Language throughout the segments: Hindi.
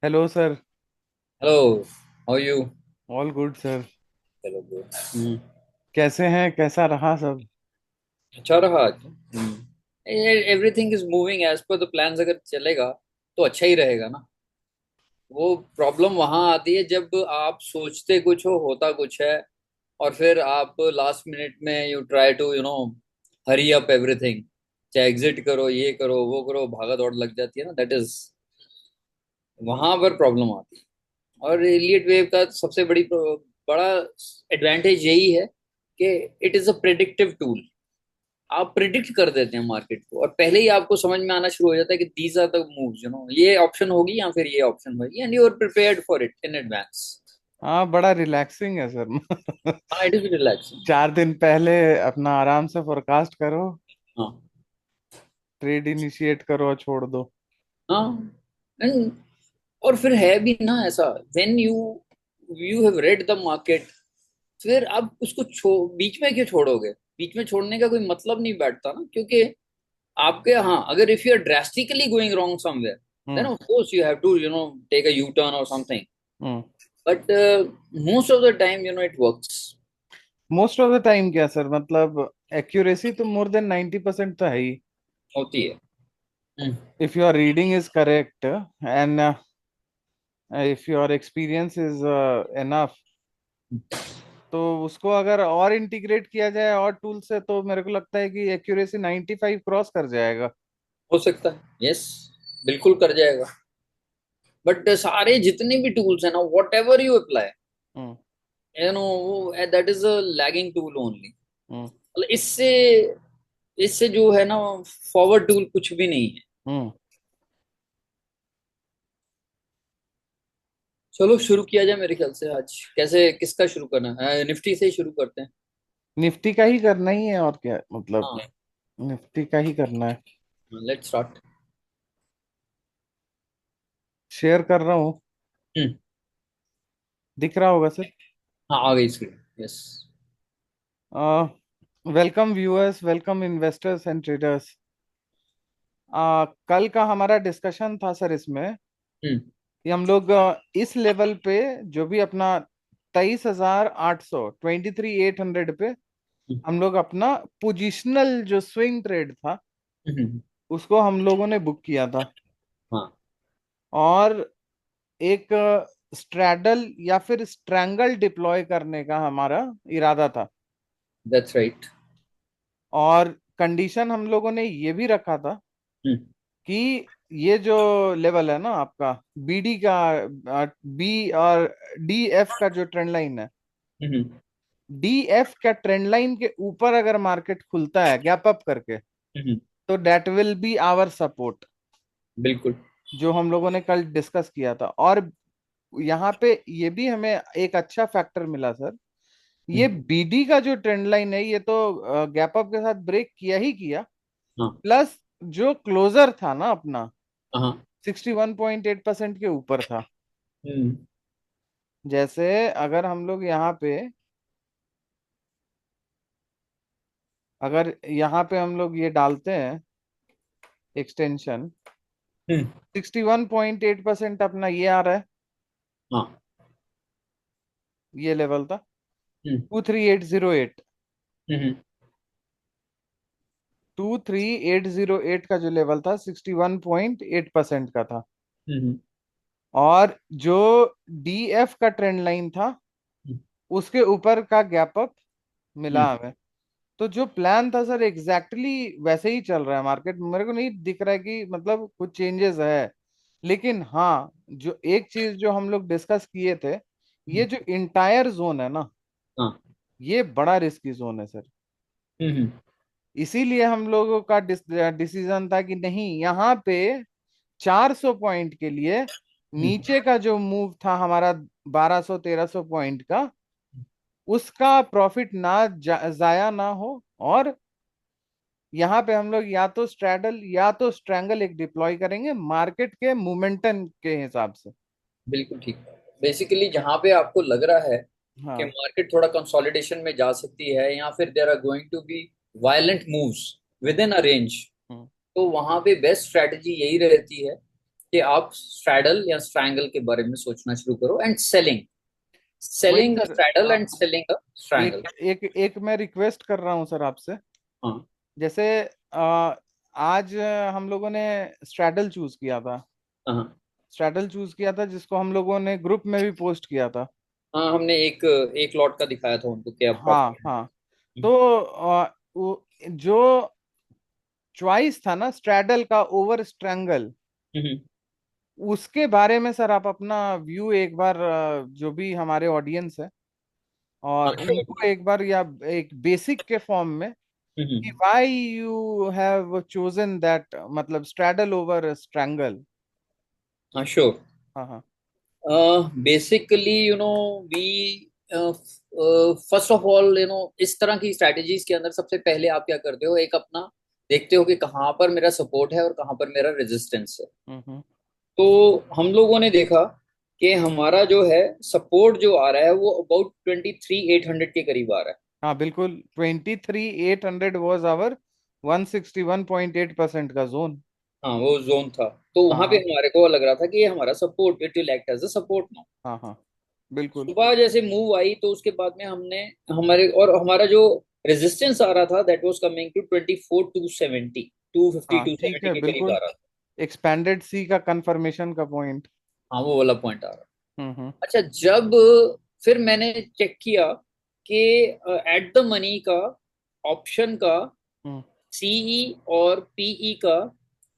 Hello sir. Hello. How you? All good sir. चलो bro। कैसे हैं, कैसा रहा सब? अच्छा रहा आज। Everything is moving as per the plans. अगर चलेगा तो अच्छा ही रहेगा ना। वो प्रॉब्लम वहां आती है जब आप सोचते कुछ हो, होता कुछ है, और फिर आप लास्ट मिनट में you try to hurry up everything. चाहे एग्जिट करो, ये करो, वो करो, भागा दौड़ लग जाती है ना। दैट इज वहां पर प्रॉब्लम आती है। और इलियट वेव का सबसे बड़ा एडवांटेज यही है कि it is a predictive tool. आप प्रिडिक्ट कर देते हैं मार्केट को, और पहले ही आपको समझ में आना शुरू हो जाता है कि दीज आर द मूव्स, ये ऑप्शन होगी या फिर ये ऑप्शन होगी, and you are prepared for it in advance. हाँ, बड़ा रिलैक्सिंग है सर। हाँ, इट इज रिलैक्सिंग। 4 दिन पहले अपना आराम से फोरकास्ट करो, हाँ। ट्रेड इनिशिएट करो और छोड़ दो। हाँ। And- और फिर है भी ना ऐसा, when you you have read the market, फिर आप उसको बीच में क्यों छोड़ोगे? बीच में छोड़ने का कोई मतलब नहीं बैठता ना, क्योंकि आपके, हाँ, अगर if you are drastically going wrong somewhere, then hmm. Of course you have to take a U turn और something. Hmm. But most of the time it works. Most of the time क्या सर, मतलब एक्यूरेसी तो मोर देन 90% तो है ही। होती है। Hmm. If your reading is correct and if your experience is enough, तो उसको अगर और इंटीग्रेट किया जाए और टूल से, तो मेरे को लगता है कि एक्यूरेसी 95 क्रॉस कर जाएगा। हो सकता है, यस, बिल्कुल कर जाएगा। बट सारे जितने भी टूल्स है ना, whatever you apply, hmm. वो that is a lagging tool only. Hmm. मतलब इससे इससे जो है ना, फॉरवर्ड टूल कुछ भी नहीं है। हम्म। चलो शुरू किया जाए मेरे ख्याल से। आज कैसे, किसका शुरू करना है? निफ्टी से ही शुरू करते हैं। निफ्टी का ही करना ही है, और क्या मतलब। हाँ, निफ्टी का ही करना है। Let's start. शेयर कर रहा हूँ। हम्म। दिख रहा होगा सर। हाँ, आ गई screen, yes. Welcome viewers, welcome investors and traders. कल का हमारा डिस्कशन था सर इसमें हम्म। कि हम लोग इस लेवल पे, जो भी अपना 23,800, 23,800 पे हम लोग अपना पोजिशनल जो स्विंग ट्रेड था, हम्म। उसको हम लोगों ने बुक किया था। हाँ, और एक स्ट्रैडल या फिर स्ट्रैंगल डिप्लॉय करने का हमारा इरादा था। That's right. और कंडीशन हम लोगों ने ये भी रखा था हम्म। कि ये जो लेवल है ना आपका, बीडी का, बी और डी एफ का जो ट्रेंड लाइन है, हम्म। डी एफ का ट्रेंड लाइन के ऊपर अगर मार्केट खुलता है गैप अप करके, हम्म। तो that will be our support, बिल्कुल। जो हम लोगों ने कल डिस्कस किया था। और यहाँ पे ये भी हमें एक अच्छा फैक्टर मिला सर। ये हम्म। बीडी का जो ट्रेंड लाइन है, ये तो गैप अप के साथ ब्रेक किया ही किया, हाँ। प्लस जो क्लोजर था ना अपना, हाँ। 61.8% के ऊपर था। हम्म। जैसे अगर हम लोग यहाँ पे, अगर यहाँ पे हम लोग ये डालते हैं एक्सटेंशन, हम्म। 61.8% अपना ये आ रहा है। हाँ। ये लेवल था हम्म। 23808। हम्म। 23808 का जो लेवल था, 61.8% का था। हम्म। और जो डीएफ का ट्रेंड लाइन था, उसके ऊपर का गैप अप मिला हम्म। हमें। तो जो प्लान था सर, एग्जैक्टली वैसे ही चल रहा है मार्केट। मेरे को नहीं दिख रहा है कि मतलब कुछ चेंजेस है। लेकिन हाँ, जो एक चीज जो हम लोग डिस्कस किए थे, ये जो इंटायर जोन है ना, हाँ। ये बड़ा रिस्की जोन है सर। हम्म। इसीलिए हम लोगों का डिसीजन था कि नहीं, यहाँ पे 400 पॉइंट के लिए हम्म। नीचे का जो मूव था हमारा, 1200 1300 पॉइंट का, उसका प्रॉफिट ना जाया ना हो। और यहाँ पे हम लोग या तो स्ट्रैडल या तो स्ट्रैंगल एक डिप्लॉय करेंगे मार्केट के मोमेंटम के हिसाब से। बिल्कुल ठीक। बेसिकली जहां पे आपको लग रहा है कि हाँ। मार्केट थोड़ा कंसोलिडेशन में जा सकती है, या फिर there are going to be violent moves within a range, hmm. तो वहां पे बेस्ट स्ट्रेटजी यही रहती है कि आप स्ट्रैडल या स्ट्रैंगल के बारे में सोचना शुरू करो, एंड सेलिंग, वही selling sir. Straddle and selling strangle. एक एक एक मैं रिक्वेस्ट कर रहा हूँ सर आपसे। हाँ जैसे आज हम लोगों ने स्ट्रैडल चूज किया था। हाँ स्ट्रैडल चूज किया था जिसको हम लोगों ने ग्रुप में भी पोस्ट किया था। हाँ, हमने एक एक लॉट का दिखाया था उनको क्या हाँ प्रॉफिट। हाँ। तो जो चॉइस था ना स्ट्रैडल का ओवर स्ट्रैंगल, हम्म। उसके बारे में सर आप अपना व्यू एक बार जो भी हमारे ऑडियंस है हाँ और श्योर। उनको एक बार या एक बेसिक के फॉर्म में कि hmm. Why you have chosen that, मतलब स्ट्रैडल ओवर स्ट्रैंगल। हाँ श्योर। हाँ हाँ। Basically we first of all इस तरह की स्ट्रैटेजीज के अंदर सबसे पहले आप क्या करते हो, एक अपना देखते हो कि कहाँ पर मेरा सपोर्ट है और कहाँ पर मेरा रेजिस्टेंस है। हम्म। तो हम लोगों ने देखा कि हमारा जो है सपोर्ट जो आ रहा है वो अबाउट 23,800 के करीब आ रहा है। हाँ बिल्कुल, 23,800 वॉज आवर 161.8% का जोन। हाँ वो जोन था। तो हाँ वहां पे हाँ हमारे को लग रहा था कि ये हमारा support, it will act as a support. हाँ हाँ बिल्कुल। सुबह जैसे मूव आई तो उसके बाद में हमने हमारे और हमारा जो रेजिस्टेंस आ रहा था that was coming to 24,270, two fifty हाँ टू ठीक सेवेंटी है के करीब आ बिल्कुल। रहा था। एक्सपैंडेड सी का कंफर्मेशन का पॉइंट। हाँ वो वाला पॉइंट आ रहा। हम्म। अच्छा, जब फिर मैंने चेक किया कि एट द मनी का ऑप्शन का हम्म सीई और पीई का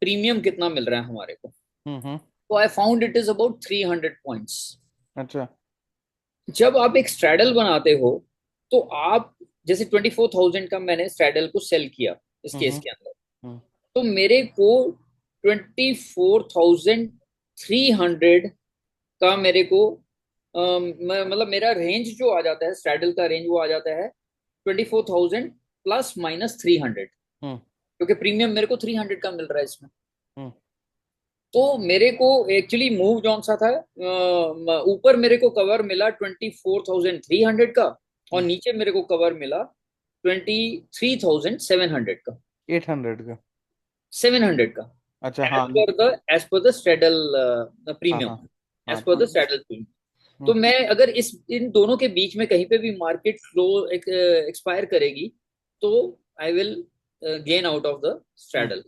प्रीमियम कितना मिल रहा है हमारे को, हम्म। तो I found it is about 300 points. अच्छा। जब आप एक स्ट्रैडल बनाते हो तो आप जैसे 24,000 का मैंने स्ट्रैडल को सेल किया इस केस हम्म के अंदर, हम्म तो मेरे को 24,300 का मेरे को मतलब मेरा रेंज जो आ जाता है, स्ट्रैडल का रेंज वो आ जाता है 24,000 +-300, हम्म क्योंकि प्रीमियम मेरे को 300 का मिल रहा है इसमें। हम्म तो मेरे को एक्चुअली मूव जौन सा था, ऊपर मेरे को कवर मिला 24,300 का, और हम्म। नीचे मेरे को कवर मिला 23,700 का। 800 का। 700 का, अच्छा एज हाँ। पर द स्ट्रेडल हाँ प्रीमियम, हाँ हाँ एज पर द ठीक है। Straddle premium. तो हम्म मैं अगर इस इन दोनों के बीच में कहीं पे भी मार्केट फ्लो एक्सपायर करेगी तो I will gain out of the hmm. Straddle.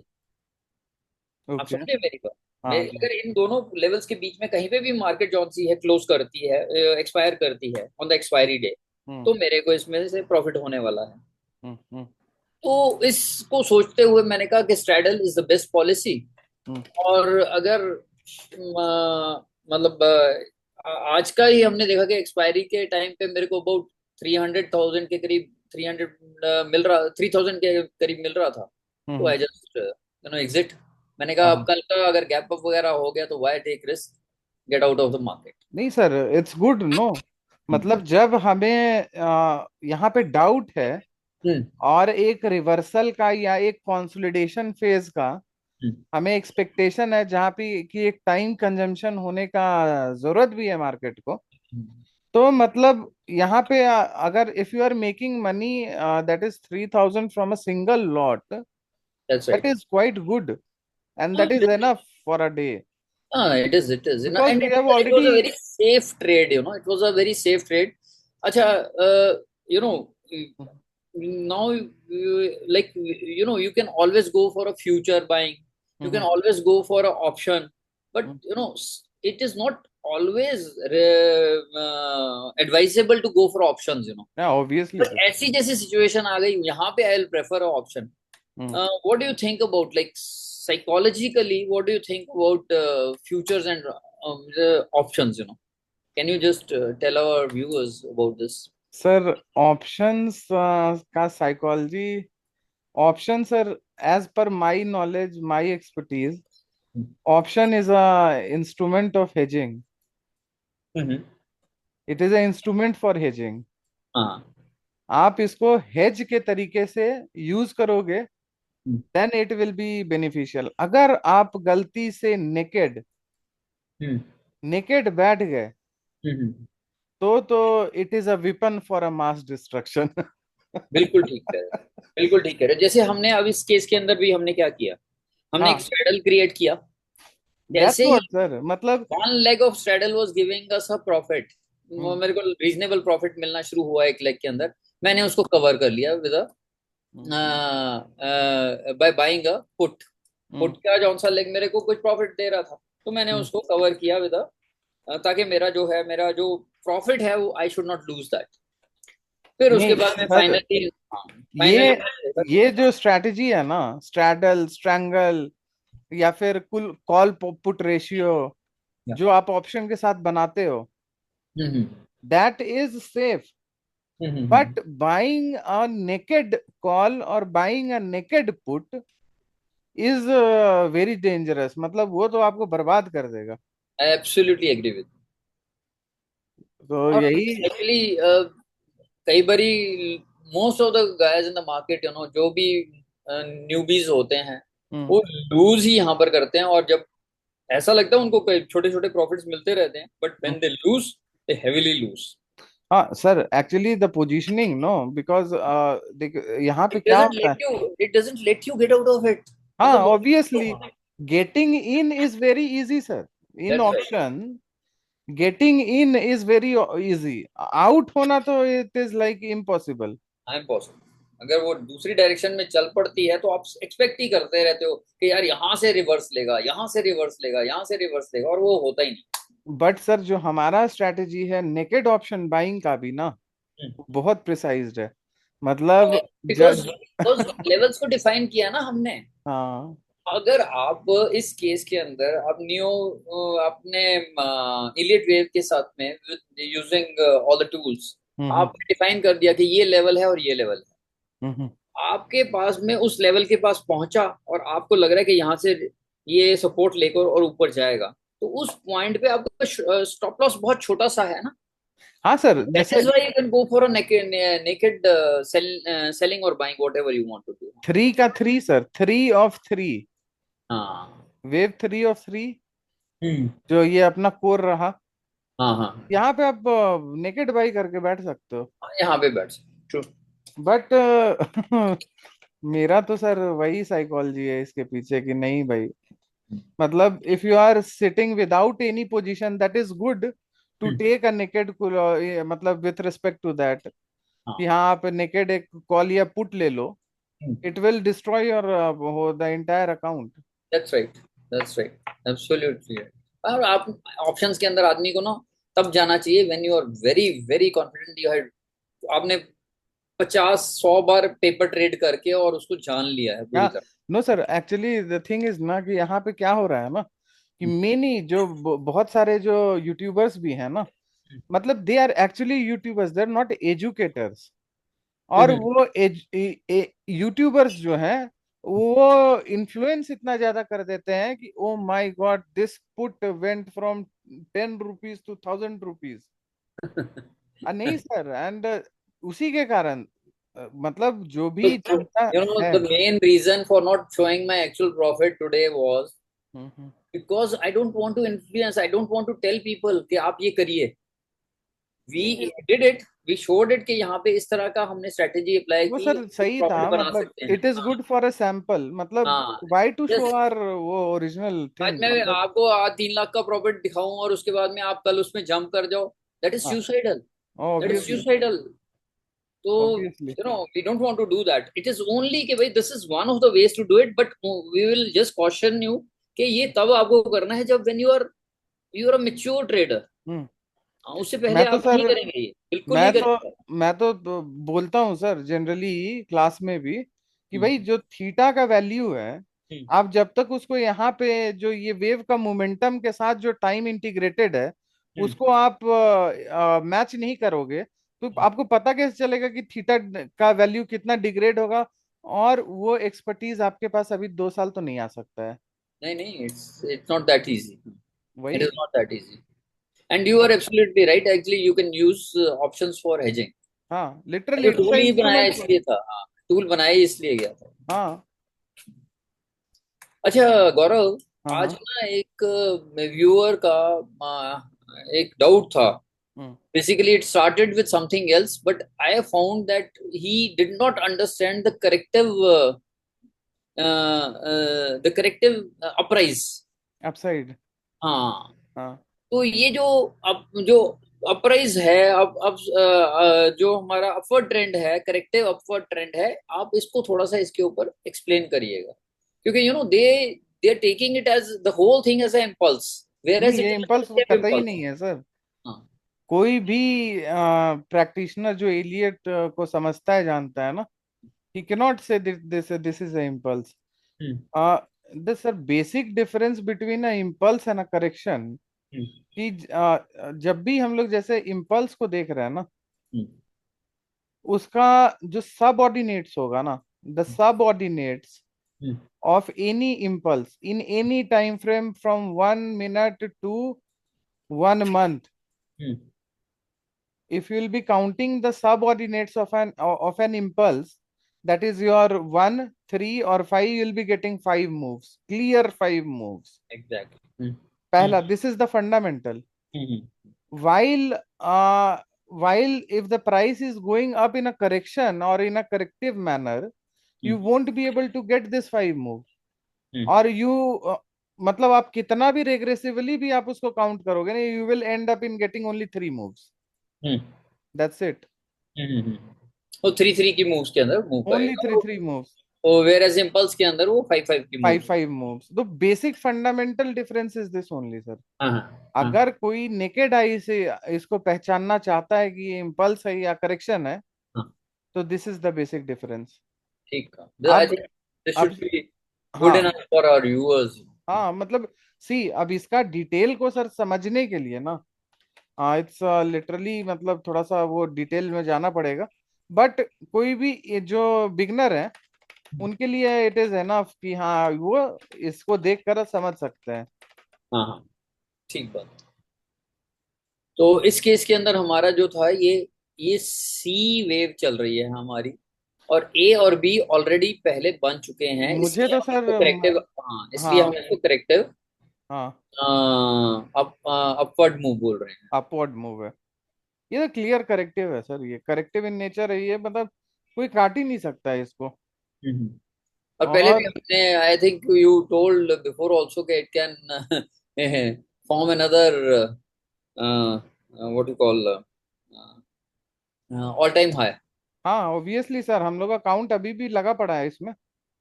आप ओके। समझे मेरी बात। मैं हाँ अगर इन दोनों लेवल्स के बीच में कहीं पे भी मार्केट जौन सी है क्लोज करती है, एक्सपायर करती है ऑन द एक्सपायरी डे, हम्म तो मेरे को इसमें से प्रॉफिट होने वाला है। हम्म। तो इसको सोचते हुए मैंने कहा कि straddle is the best policy. Hmm. और अगर मतलब आज का ही हमने देखा कि एक्सपायरी के टाइम पे मेरे को अबाउट 300,000 के करीब, 300 मिल रहा, 3,000 के करीब मिल रहा था। तो हम्म। I just exit. मैंने कहा हाँ अब हाँ। कल का अगर गैप अप वगैरह हो गया तो why take risk, get out of the market. नहीं सर, इट्स गुड नो। मतलब जब हमें यहाँ पे डाउट है हम्म और एक रिवर्सल का या एक कंसोलिडेशन फेज का हम्म हमें एक्सपेक्टेशन है, जहाँ पे कि एक टाइम कंजम्पशन होने का जरूरत भी है मार्केट को, तो मतलब यहाँ पे अगर if you are making money that is 3,000 from a single lot, that's that right. Is quite good and that is enough for a day, हाँ it is because and we have it was already. A very safe trade, it was a very safe trade. अच्छा, you know now like you can always go for a future buying, you can always go for a option, but it is not always advisable to go for options. Obviously पर सर। ऐसी जैसी सिचुएशन आ गई यहाँ पे I will prefer option. what do you think about, like, psychologically, what do you think about futures and the options? Can you just tell our viewers about this? Sir options का psychology, option sir, as per my knowledge my expertise, option is a instrument of hedging. Hmm. It is a instrument for hedging. हाँ। आप इसको हेज के तरीके से यूज करोगे hmm then it will be beneficial. अगर आप गलती से नेकेड हम्म नेकेड बैठ गए हम्म। तो it is a weapon for a mass destruction. बिल्कुल ठीक है, बिल्कुल ठीक है। जैसे हमने अब इस केस के अंदर भी हमने क्या किया, हमने एक हाँ सैडल क्रिएट किया। दैट्स जैसे ही व्हाट सर, मतलब। One leg of straddle was giving us a profit, hmm, मेरे को रीजनेबल प्रॉफिट मिलना शुरू हुआ एक लेग के अंदर, मैंने उसको कवर कर लिया with a hmm, by buying a put. Hmm. Put का जौन सा लेग मेरे को कुछ प्रॉफिट दे रहा था, तो मैंने हम्म। उसको कवर किया विद ताकि मेरा जो है, मेरा जो प्रॉफिट है वो I should not lose that. फिर उसके नहीं बाद में सर, फाइनली, ये फाइनली ये जो स्ट्रैटेजी है ना, स्ट्रैडल, स्ट्रैंगल, या फिर कुल कॉल पुट रेशियो, जो आप ऑप्शन के साथ बनाते हो, hmm that is safe. Hmm but buying a naked call और buying a naked put is very dangerous, मतलब वो तो आपको बर्बाद कर देगा। Absolutely agree with. तो और यही। एक्चुअली कई बारी most of the guys in the market, जो भी न्यूबीज होते हैं, हम्म। वो लूज ही यहाँ पर करते हैं। और जब ऐसा लगता है उनको छोटे छोटे प्रॉफिट्स मिलते रहते हैं, but hmm. When they lose, they heavily lose. हाँ sir, actually the positioning no, because देख यहाँ पे इट क्या डजंट होता है। Let you it doesn't let you get out of it. हाँ, मतलब obviously getting in is very easy sir, in that's right, option. Getting in is very easy, out होना तो it is like impossible. I am possible. अगर वो दूसरी डायरेक्शन में चल पड़ती है तो आप एक्सपेक्ट ही करते रहते हो कि यार यहाँ से रिवर्स लेगा, यहाँ से रिवर्स लेगा, यहाँ से रिवर्स लेगा, और वो होता ही नहीं। बट सर, जो हमारा स्ट्रैटेजी है नेकेड ऑप्शन बाइंग का भी ना, बहुत प्रिसाइज्ड है, मतलब बिकॉज बिकॉज लेवल्स को डिफाइन किया ना हमने। हाँ। अगर आप इस केस के अंदर आप अपने इलियट वेव के साथ में यूजिंग ऑल द टूल्स, हम्म। आपने डिफाइन कर दिया कि ये लेवल है और ये लेवल है, हम्म। आपके पास में उस लेवल के पास पहुंचा और आपको लग रहा है कि यहाँ से ये सपोर्ट लेकर और ऊपर जाएगा, तो उस पॉइंट पे आपका स्टॉप लॉस बहुत छोटा सा है ना। हाँ सर, दैट जैसे is why you can go for a naked selling और buying whatever you want to do. 3 का 3 सर, 3 ऑफ 3, हाँ। Wave 3 of 3, hmm. जो ये अपना कोर रहा, हाँ हाँ यहाँ पे आप नेकेड बाई करके बैठ सकते हो। हाँ, यहाँ पे बैठ ट्रू। बट मेरा तो सर वही साइकोलॉजी है इसके पीछे कि नहीं भाई, मतलब if you are sitting without any position, that is good to take a naked, मतलब विथ रिस्पेक्ट टू दैट, कि हाँ, हाँ आप नेकेड एक कॉल या पुट ले लो, it will destroy your the entire account. That's right, that's right, absolutely right. और आप ऑप्शंस के अंदर आदमी को ना तब जाना चाहिए when you are very very confident, you had, आपने 50 100 बार पेपर ट्रेड करके और उसको जान लिया है पूरी हाँ, तरह। No sir, actually the thing is ना कि यहाँ पे क्या हो रहा है ना, कि मेनी जो बहुत सारे जो यूट्यूबर्स भी हैं ना, मतलब they are actually youtubers, they are not educators. और हम्म वो यूट्यूबर्स जो हैं, वो इन्फ्लुएंस इतना ज्यादा कर देते हैं कि oh my god, this put went from 10 rupees to 1000 rupees. नहीं सर, एंड उसी के कारण मतलब जो तो भी जनता है। The main reason for not showing my actual profit today was hmm. Because I don't want to influence, I don't want to tell people कि आप ये करिए। वी नहीं, did it, we showed it कि यहाँ पे इस तरह का हमने स्ट्रेटेजी अप्लाई वो की, सर सही प्रॉफिट था, बना मतलब सकते हैं। It is good for a sample, मतलब हाँ, why to show just are वो ओरिजिनल आज थिंग, मैं मतलब। आपको आज 3 लाख का प्रॉफिट दिखाऊं और उसके बाद में आप कल उसमें जंप कर जाओ, दैट इज हाँ, suicidal, that is obviously, suicidal. तो obviously. We don't want to do that, it is only कि भाई this is one of the ways to do it, but we will just caution you कि ये तब आपको करना है जब when you are a mature trader. Hmm. उससे पहले मैं तो आप नहीं सर करेंगे, ये बिल्कुल मैं नहीं तो करेंगे। मैं तो बोलता हूँ सर, जनरली क्लास में भी, कि हम्म भाई जो थीटा का वैल्यू है, हम्म आप जब तक उसको यहाँ पे जो ये वेव का मोमेंटम के साथ जो टाइम इंटीग्रेटेड है, हम्म उसको आप मैच नहीं करोगे, तो आपको पता कैसे चलेगा कि थीटा का वैल्यू कितना डिग्रेड होगा। और वो एक्सपर्टीज आपके पास अभी 2 साल तो नहीं आ सकता है। नहीं नहीं, it's not that easy, it is वही। Not that easy. And you are absolutely right, actually you can use options for hedging. हाँ, लिटरली जो इट्स टूल ही बनाया इंस्ट्रूमेंट। इसलिए था, हाँ, टूल बनाया ही इसलिए गया था। हाँ। अच्छा गौरव, हाँ। आज हाँ। ना एक व्यूअर का एक डाउट था। हम्म। Basically, it started with something else, but I have found that he did not understand the corrective uprise. Upside. हाँ, हाँ तो ये जो अपराइज है, अब जो हमारा अपवर्ड ट्रेंड है, करेक्टिव अपवर्ड ट्रेंड है, आप इसको थोड़ा सा इसके ऊपर एक्सप्लेन करिएगा, क्योंकि they are taking it as the whole thing as a impulse, where नहीं, एज इट ये इज इम्पल्स करेक्टिव कतई इम्पल्स। नहीं है सर। हाँ। कोई भी प्रैक्टिशनर जो एलियट को समझता है, जानता है ना, he cannot say this is a impulse. Hmm. The sir basic difference between a impulse and a correction, हम्म। कि जब भी हम लोग जैसे इम्पल्स को देख रहे हैं ना, हम्म। उसका जो सब ऑर्डिनेट्स होगा ना, the sub ordinates hmm. of any impulse in any time frame from 1 minute to 1 month, hmm. if you will be counting the subordinates of an impulse, that is your 1, 3 or 5, you will be getting 5 moves, clear 5 moves. Exactly. Hmm. Pehla, hmm. this is the fundamental. Hmm. While while if the price is going up in a correction or in a corrective manner, you hmm. won't be able to get this 5 moves. हम्म। और मतलब आप कितना भी रेग्रेसिवली भी आप उसको काउंट करोगे ना, you will end up in getting only 3 moves, hmm. That's it. Hmm. वो थ्री थ्री की मूव्स के अंदर मूव ओनली करेगा थ्री वो। Three moves, whereas impulse के अंदर वो फाइव फाइव की five move. Five moves. The basic fundamental difference is this only sir. हाँ हाँ। हाँ अगर कोई नेकेड आई से इसको पहचानना चाहता है कि ये इम्पल्स है या करेक्शन है, हाँ। तो this is the basic difference. ठीक है, आई अब थिंक दिस अब शुड बी गुड हाँ इनफ फॉर आवर व्यूअर्स। हाँ, मतलब सी, अब इसका डिटेल को सर समझने के लिए ना, इट्स लिटरली, मतलब थोड़ा सा वो डिटेल में जाना पड़ेगा। बट कोई भी ये जो बिगनर है, उनके लिए इट इज एनफ कि हाँ वो इसको देख कर समझ सकते हैं। हाँ हाँ, ठीक बात। तो इस केस के अंदर हमारा जो था, ये सी वेव चल रही है हमारी, और ए और बी ऑलरेडी पहले बन चुके हैं, मुझे इसलिए तो हम सर इसको करेक्टिव, हाँ इसलिए हम हाँ इसको करेक्टिव हाँ, अपवर्ड मूव बोल रहे हैं। अपवर्ड मूव है। ये तो क्लियर करेक्टिव है सर, ये करेक्टिव इन नेचर है ये, मतलब कोई काट ही नहीं सकता है इसको। हम्म। और पहले भी और हमने, I think you told before also कि it can form another what you call all time high. हाँ, ऑब्वियसली सर, हम लोग का काउंट अभी भी लगा पड़ा है इसमें।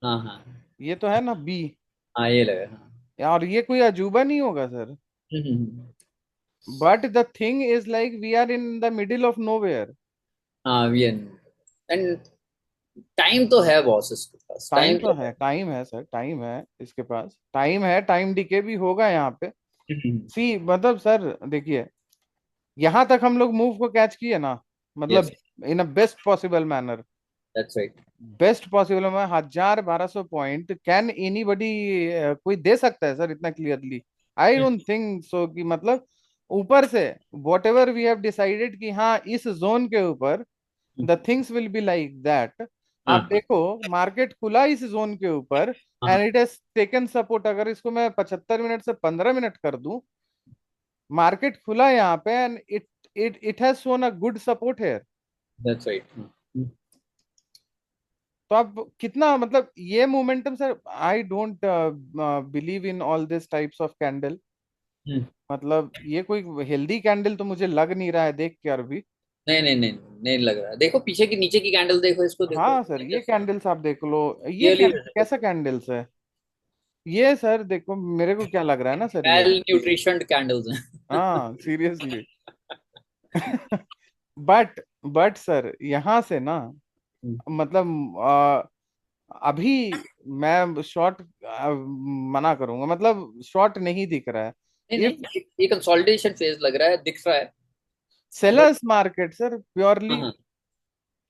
हाँ हाँ। ये तो है ना बी। हाँ ये लगा, हाँ। और ये कोई अजूबा नहीं होगा sir. Hmm. But the thing is like we are in the middle of nowhere. हाँ वी एंड टाइम तो है बॉस, इसके पास टाइम टाइम तो तो है, टाइम है सर, टाइम है इसके पास, टाइम है, टाइम डिके भी होगा यहाँ पे। है। सी मतलब सर देखिए, यहाँ तक हम लोग मूव को कैच किए ना, यस, मतलब in a best possible manner. That's right. Best possible में 1000 1200 पॉइंट कैन एनीबडी, कोई दे सकता है सर इतना clearly? I don't think so कि मतलब ऊपर से whatever we have decided कि हाँ इस जोन के ऊपर the things will be like that. आप हाँ देखो, मार्केट खुला इस जोन के ऊपर हाँ, and it has taken support. अगर इसको मैं 75 मिनट से 15 मिनट कर दूं, मार्केट खुला यहाँ पे and it has shown a good support here. That's right. तो आप कितना, मतलब ये momentum sir, I don't believe in all this types of candle. मतलब ये कोई हेल्दी कैंडल तो मुझे लग नहीं रहा है देख के अभी। नहीं नहीं नहीं, नहीं लग रहा है। देखो पीछे की, नीचे की कैंडल देखो, इसको देखो, हाँ सर, ये कैंडल्स आप देख लो, ये क्लियरली कैसा कैंडल्स है ये सर? देखो मेरे को क्या लग रहा है ना सर, ये वेल न्यूट्रिशन कैंडल्स हैं। हाँ सीरियसली। बट बट सर यहाँ से ना, मतलब अभी मैं शॉर्ट मना करूंगा, मतलब शॉर्ट नहीं दिख रहा है। नहीं इफ नहीं, ये कंसोलिडेशन फेज लग रहा है, दिख रहा है। बट सेलर्स मार्केट सर हाँ प्योरली, हाँ।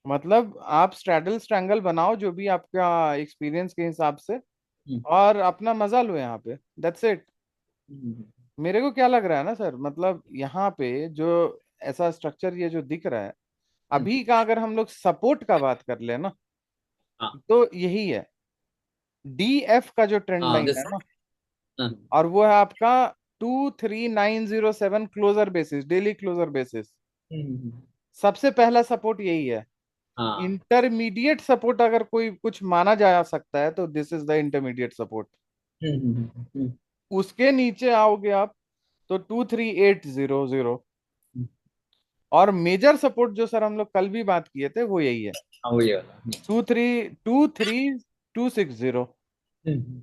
मतलब आप स्ट्रैडल स्ट्रैंगल बनाओ जो भी आपका एक्सपीरियंस के हिसाब से, हम्म। और अपना मजा लो यहाँ पे, दैट्स इट। हम्म। मेरे को क्या लग रहा है ना सर, मतलब यहाँ पे जो ऐसा स्ट्रक्चर ये जो दिख रहा है हम्म। अभी का, अगर हम लोग सपोर्ट का बात कर ले ना, हाँ तो यही है, डीएफ का जो ट्रेंड हाँ, लाइन है दिस, ना, हाँ और वो है आपका 23907 closure basis, daily closure basis. सबसे पहला सपोर्ट यही है। हाँ। इंटरमीडिएट सपोर्ट अगर कोई कुछ माना जा सकता है तो this is the intermediate support. उसके नीचे आओगे आप, तो 23800। और मेजर सपोर्ट जो सर हम लोग कल भी बात किए थे वो यही है, हाँ, वो ये वाला। 2323260। हम्म।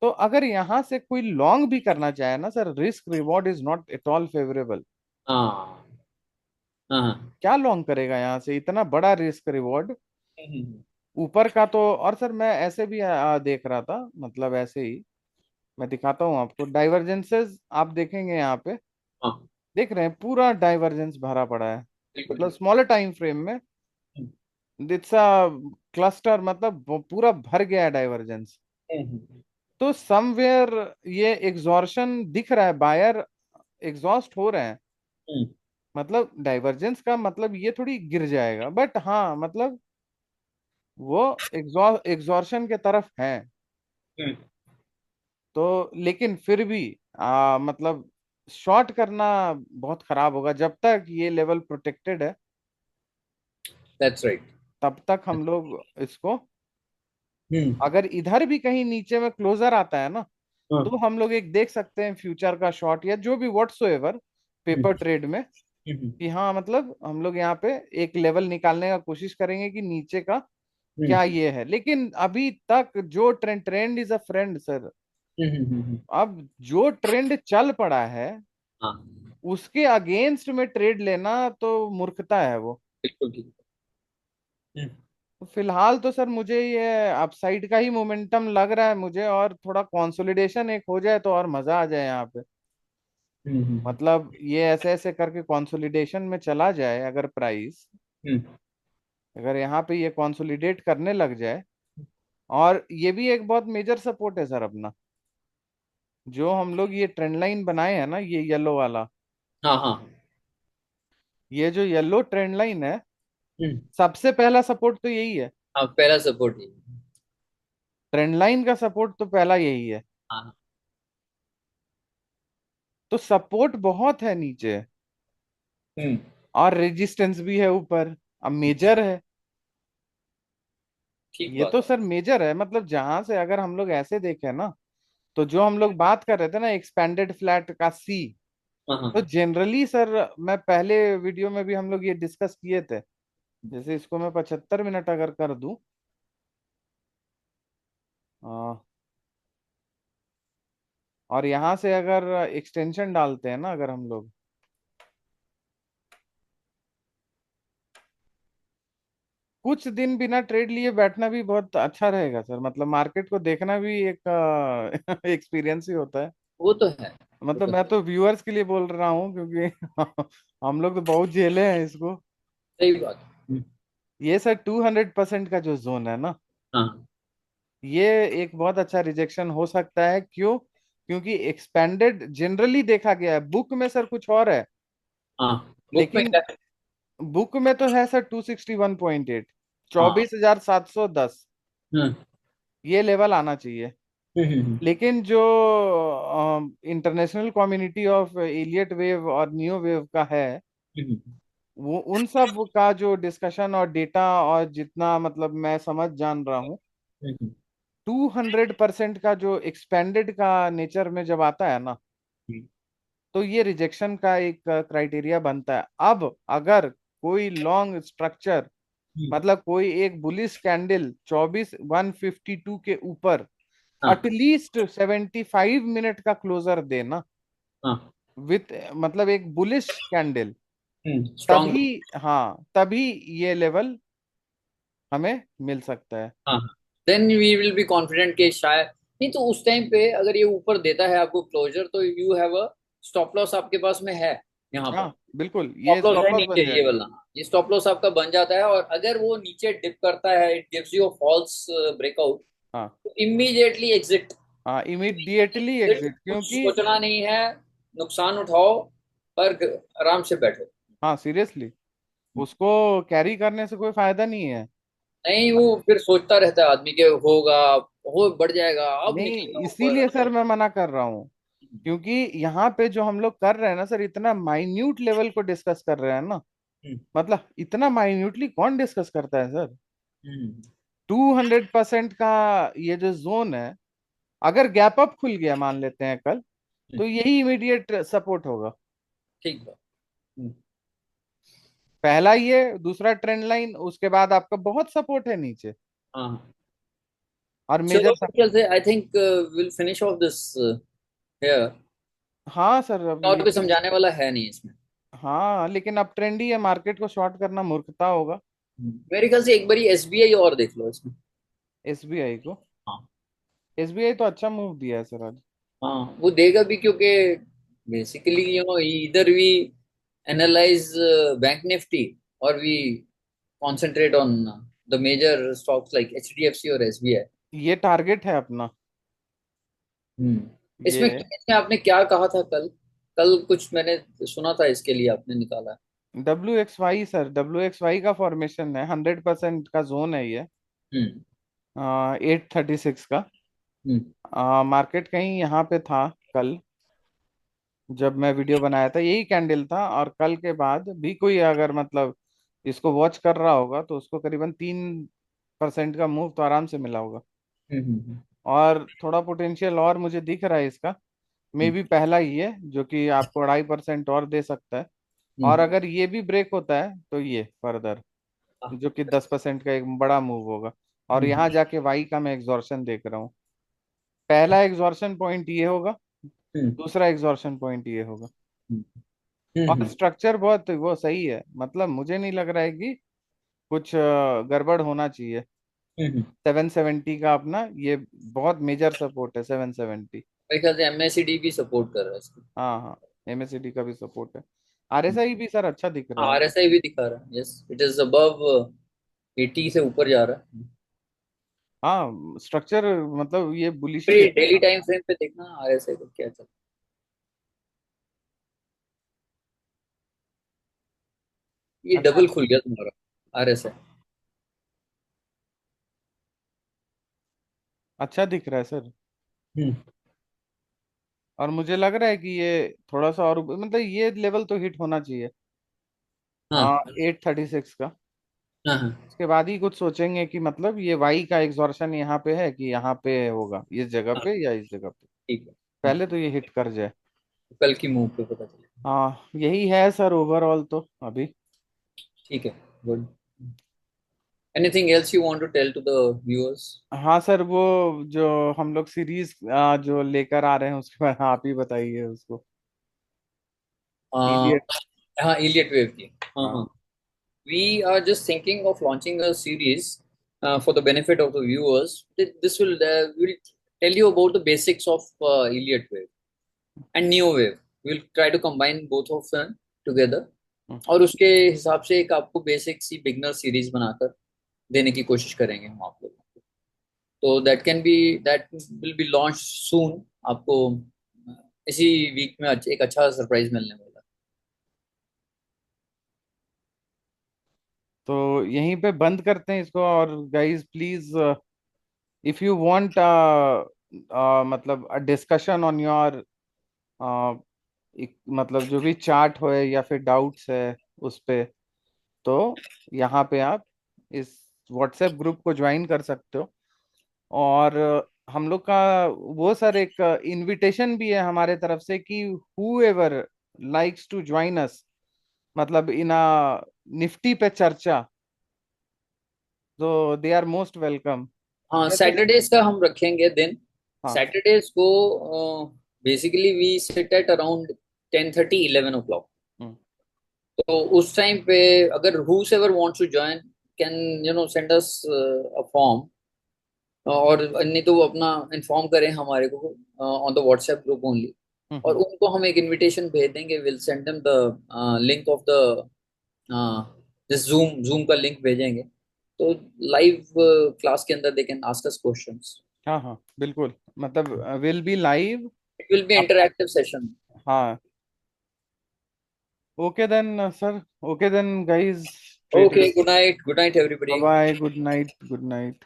तो अगर यहां से कोई लॉन्ग भी करना चाहे ना sir, risk reward is not at all favourable. हाँ हाँ हाँ। क्या लॉन्ग करेगा यहाँ से, इतना बड़ा रिस्क रिवॉर्ड हम्म। ऊपर का तो। और सर मैं ऐसे भी देख रहा था, मतलब ऐसे ही मैं दिखाता हूँ आपको डाइवर्जेंसेस, आप देखेंगे यहाँ पे, हाँ, देख रहे हैं पूरा डाइवर्जेंस भरा पड़ा है, बिल्कुल मतलब ठीक। स्मॉलर टाइम फ्रेम में हम्म। इट्स अ क्लस्टर, मतलब वो पूरा भर गया है डाइवर्जेंस। हम्म। तो समवेयर ये एग्जॉर्शन दिख रहा है, बायर एग्जॉस्ट हो रहे हैं, हम्म। मतलब डाइवर्जेंस का मतलब ये थोड़ी गिर जाएगा, बट हाँ मतलब वो एग्जॉर्शन के तरफ है। हम्म। तो लेकिन फिर भी मतलब शॉर्ट करना बहुत खराब होगा, जब तक ये लेवल प्रोटेक्टेड है दैट्स राइट। तब तक हम लोग इसको, हम्म। अगर इधर भी कहीं नीचे में क्लोजर आता है ना, हाँ। तो हम लोग एक देख सकते हैं फ्यूचर का शॉर्ट या जो भी व्हाट्सोएवर पेपर हम्म। ट्रेड में, हम्म। कि हाँ मतलब हम लोग यहाँ पे एक लेवल निकालने का कोशिश करेंगे कि नीचे का क्या हम्म। ये है। लेकिन अभी तक जो trend, trend is a friend sir. अब जो ट्रेंड चल पड़ा है हाँ, उसके अगेंस्ट में ट्रेड लेना तो मूर्खता है वो। बिल्कुल ठीक। हम्म। तो फिलहाल तो सर मुझे ये अपसाइड का ही मोमेंटम लग रहा है मुझे, और थोड़ा कंसोलिडेशन एक हो जाए तो और मजा आ जाए यहाँ पे। हम्म। मतलब ये ऐसे ऐसे करके कंसोलिडेशन में चला जाए, अगर प्राइस, हम्म। अगर यहाँ पे ये कंसोलिडेट करने लग जाए। और ये भी एक बहुत मेजर सपोर्ट है सर अपना, जो हम लोग ये ट्रेंड लाइन बनाए हैं ना, ये येलो वाला, हाँ हाँ। ये जो येलो ट्रेंड लाइन है, हम्म। सबसे पहला सपोर्ट तो यही है। हाँ, पहला सपोर्ट ही। ट्रेंड लाइन का सपोर्ट तो पहला यही है। हाँ। तो सपोर्ट बहुत है नीचे, हम्म। और रेजिस्टेंस भी है ऊपर, अब मेजर है। ठीक ये बात तो है। सर मेजर है, मतलब जहां से अगर हम लोग ऐसे देखें ना, तो जो हम लोग बात कर रहे थे ना एक्सपेंडेड फ्लैट का सी, हाँ तो हाँ। जनरली सर मैं पहले वीडियो में भी हम लोग ये डिस्कस किए थे। जैसे इसको मैं 75 मिनट अगर कर दूं, आ, और यहाँ से अगर एक्सटेंशन डालते हैं ना अगर हम लोग, कुछ दिन बिना ट्रेड लिए बैठना भी बहुत अच्छा रहेगा सर, मतलब मार्केट को देखना भी एक एक्सपीरियंस ही होता है। वो तो है। वो मतलब तो मैं है। तो व्यूअर्स के लिए बोल रहा हूँ, क्योंकि हम लोग तो बहुत झेले हैं इसको। सही बात है। ये सर 200% का जो जोन है ना, हाँ ये एक बहुत अच्छा रिजेक्शन हो सकता है। क्यों? क्योंकि एक्सपेंडेड जनरली देखा गया है, बुक में सर कुछ और है, हाँ। बुक में लेकिन क्या है? बुक में तो है सर 261.8, हाँ। 24,710, हम्म। ये लेवल आना चाहिए। हम्म। लेकिन जो international community of Elliott wave और नियो वेव का है, हम्म। वो उन सब का जो डिस्कशन और डेटा, और जितना मतलब मैं समझ जान रहा हूँ, हम्म। 200% का जो एक्सपेंडेड का नेचर में जब आता है ना, तो ये रिजेक्शन का एक क्राइटेरिया बनता है। अब अगर कोई लॉन्ग स्ट्रक्चर, हम्म। मतलब कोई एक बुलिश कैंडल 24,152 के ऊपर हाँ एटलीस्ट 75 मिनट का क्लोजर देना, हाँ। विथ मतलब एक बुलिश कैंडल, स्ट्रॉन्ग। तभी, हाँ तभी ये लेवल हमें मिल सकता है। हाँ, then we will be confident कि शायद, नहीं तो उस टाइम पे अगर ये ऊपर देता है आपको क्लोजर, तो you have a stop loss आपके पास में है यहाँ पर। हाँ बिल्कुल, ये स्टॉप लॉस स्टॉप है लॉस नीचे, बन ये जाएगा। वाला। ये स्टॉप लॉस आपका बन जाता है, और अगर वो नीचे डिप करता है, it gives you false breakout, हाँ तो इमीडिएटली एग्जिट। हाँ, इमीडिएटली एग्जिट, कुछ क्योंकि सोचना नहीं है, नुकसान उठाओ, पर आराम से बैठो। हाँ सीरियसली उसको कैरी करने से कोई फायदा नहीं है। नहीं, वो फिर सोचता रहता है आदमी के होगा, हो बढ़ जाएगा, अब नहीं, निकलेगा इसीलिए ऊपर। सर मैं मना कर रहा हूँ, क्योंकि यहाँ पे जो हम लोग कर रहे हैं ना सर, इतना माइन्यूट लेवल को डिस्कस कर रहे हैं ना, हम्म। मतलब इतना माइन्यूटली कौन डिस्कस करता है सर। हम्म। 200% का ये जो जोन है, अगर गैप अप खुल गया मान लेते हैं कल, हम्म, तो यही इमीडिएट सपोर्ट होगा। ठीक बात। पहला ये, दूसरा ट्रेंड लाइन, उसके बाद आपका बहुत सपोर्ट है नीचे हाँ हाँ। और चलो मेजर मेरे ख्याल से I think will finish off this here. हाँ सर, अब और ये, कोई समझाने वाला है नहीं इसमें। हाँ लेकिन अब ट्रेंड ही है, मार्केट को शॉर्ट करना मूर्खता होगा। मेरे ख्याल से एक बार एसबीआई और देख लो इसमें। एसबीआई को, हाँ एसबीआई तो अच्छा मूव दिया है सर आज। हाँ, वो देगा भी क्योंकि बेसिकली इधर वी एनालाइज बैंक निफ्टी और we concentrate on the major stocks like HDFC और SBI। ये टारगेट है अपना। इसमें ये इसमें आपने क्या कहा था कल? कल कुछ मैंने सुना था इसके लिए आपने निकाला है। WXY सर, WXY का फॉर्मेशन है, 100% का जोन है ये। हम्म 836 का। हम्म मार्केट कहीं यहाँ पे था कल, जब मैं वीडियो बनाया था यही कैंडल था, और कल के बाद भी कोई अगर मतलब इसको वॉच कर रहा होगा तो उसको करीबन 3% का मूव तो आराम से मिला होगा। हम्म हम्म और थोड़ा पोटेंशियल और मुझे दिख रहा है इसका, मे हम्म बी पहला ही है जो कि आपको 2.5% और दे सकता है। और हम्म, अगर ये भी ब्रेक होता है तो ये फर्दर, हाँ, जो कि 10% का एक बड़ा मूव होगा। और हम्म यहाँ जाके वाई का मैं एग्जॉर्शन देख रहा हूँ। पहला एग्जॉर्शन पॉइंट ये होगा, हम्म दूसरा एग्जॉर्शन पॉइंट ये होगा। हम्म और हम्म स्ट्रक्चर बहुत वो सही है, मतलब मुझे नहीं लग रहा है कि कुछ गड़बड़ होना चाहिए। हम्म। 770 का अपना ये बहुत मेजर सपोर्ट है, 770। मेरे ख्याल से एमएससीडी भी सपोर्ट कर रहा है इसको। हाँ हाँ, एमएससीडी का भी सपोर्ट है। आरएसआई भी सर अच्छा दिख रहा है। आरएसआई भी दिखा रहा है, यस इट इज अबव 80 से ऊपर जा रहा है। हाँ स्ट्रक्चर, मतलब ये बुलिश ही फिर है। डेली टाइम फ्रेम पे देखना आरएसआई को क्या चल। ये अच्छा, डबल खुल गया तुम्हारा आरएसआई। अच्छा दिख रहा है सर। हम्म और मुझे लग रहा है कि ये थोड़ा सा और मतलब ये लेवल तो हिट होना चाहिए। हाँ 836 का। हाँ हाँ उसके बाद ही कुछ सोचेंगे कि मतलब ये वाई का एग्जॉर्शन यहाँ पे है कि यहाँ पे होगा, इस जगह हाँ, पे या इस जगह पे। ठीक है। पहले तो ये हिट कर जाए। कल की मूव पे पता चले। हाँ यही है सर ओवरऑल तो अभी। ठीक है, good. Anything else you want to tell to the viewers? हाँ सर, वो जो हम लोग सीरीज जो लेकर आ रहे हैं उसके बारे में आप ही बताइए उसको। इलियट। हाँ इलियट वेव की। हाँ हाँ। हाँ। We are just thinking of launching a series for the benefit of the viewers. This will tell you about the basics of Elliott wave and Neo wave. We'll try to combine both of them together. हम्म, और उसके हिसाब से एक आपको बेसिक सी बिगनर सीरीज बनाकर देने की कोशिश करेंगे हम आप लोग। तो दैट विल बी लॉन्च सून। आपको इसी वीक में एक अच्छा सरप्राइज मिलने वाला है। तो यहीं पे बंद करते हैं इसको। और guys please, if you want मतलब अ डिस्कशन ऑन योर, मतलब जो भी चार्ट हो या फिर डाउट्स है उस पे, तो यहाँ पे आप इस व्हाट्सएप ग्रुप को ज्वाइन कर सकते हो। और हम लोग का वो सर एक इनविटेशन भी है हमारे तरफ से कि whoever likes to join us, मतलब इन निफ्टी पे चर्चा, तो दे आर मोस्ट वेलकम। हाँ जैसे, सैटरडेज का हम रखेंगे दिन। हाँ। सैटरडेज को basically we sit at around 10:30 11 o'clock। Hmm, तो उस टाइम पे अगर whoever wants to join can send us a form. और नहीं तो वो अपना इन्फॉर्म करें हमारे को on the WhatsApp group only. Hmm, और उनको हम एक इनविटेशन भेज देंगे। Will send them the link of the this Zoom का लिंक भेजेंगे। तो लाइव क्लास के अंदर they can ask us questions. हाँ हाँ बिल्कुल, मतलब will be live. It will be आप, इंटरैक्टिव सेशन। हाँ। Okay then sir, okay then guys, trade, okay, good night, good night everybody. Bye bye, good night, good night.